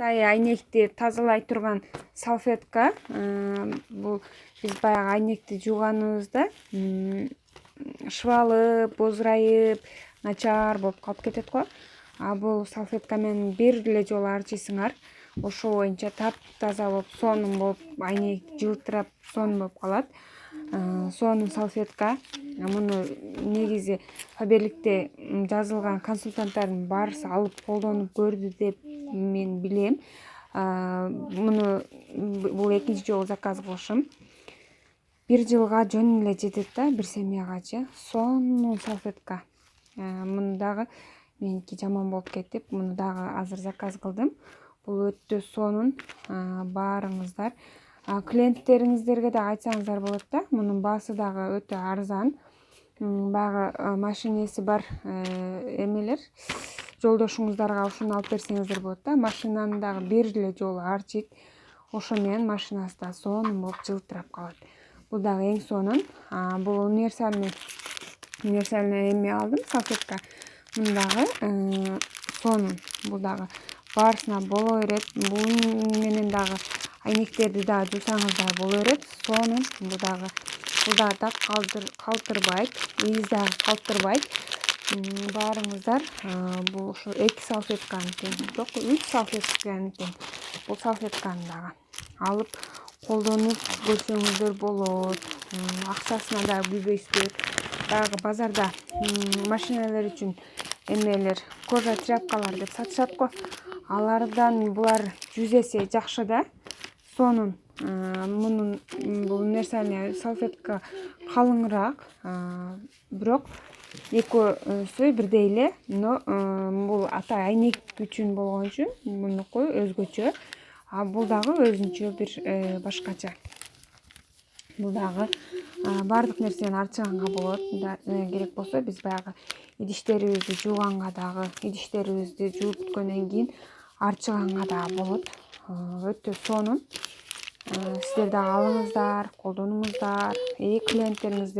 Атайы айнекти тазалай турган салфетка. Бул биз баягы айнекти жууганыбызда шыбалып, бозурайып, начар болуп калып кетет го. А бул салфетка менен бир эле жолу арчыйсыңар. Ошол боюнча таптаза болуп, сонун болуп, айнек жылтырап, сонун болуп калат. Сонун салфетка. Муну негизи Фаберликте жазылган консультанттардын баарысы алып колдонуп көрдү деп мен билем. Бул экинчи жолу заказ кылышым. 1 жылга жөн эле жетет да, бир семьягачы. Сонун салфетка. Муну дагы меники жаман болуп кетип, муну дагы азыр заказ кылдым. Бул өтө сонун. Баарыңыздар клиенттериңиздерге да айтсаңыздар болот да. Мунун баасы дагы өтө арзан. Баягы машинеси бар эмелер жолдошуңуздарга ушуну алып берсеңиздер болот да. Машинаны дагы бир эле жолу арчыйт. Ошо менен машинасы да сонун болуп жылтырап калат. Бул дагы эң сонун. Бул универсальный эме алдым, салфетка. Муну дагы сонун. Бул дагы баарысына боло берет. Бул менен дагы айнектерди дагы жуусаңыздар боло берет. Сонун. Бул дагы так калтырбайт, из дагы калтырбайт. Баарыңыздар бул ушу 2 салфетканы тең, жок 3 салфетканы тең. Бул салфетканы дагы алып колдонуп көрсөңүздөр болот. Акчасына дагы билбейсиздер. Баягы базарда машиналар үчүн эмелер, кожа тряпкалар деп сатышат го. Алардан булар 100 эсе жакшы да. Сонун. Бул универсальный салфетка калыңыраак, бирок экөөсү бирдей эле, но бул атай айнек үчүн болгон үчүн мунуку өзгөчө. Бул дагы өзүнчө бир башкача. Бул дагы баардык нерсени арчыганга болот. Керек болсо биз баягы идиштерибизди жууганга дагы, идиштерибизди жууп бүткөндөн кийин арчыганга дагы болот. Өтө сонун. Сиздер дагы алыңыздар, колдонуңуздар. Клиенттериңиздер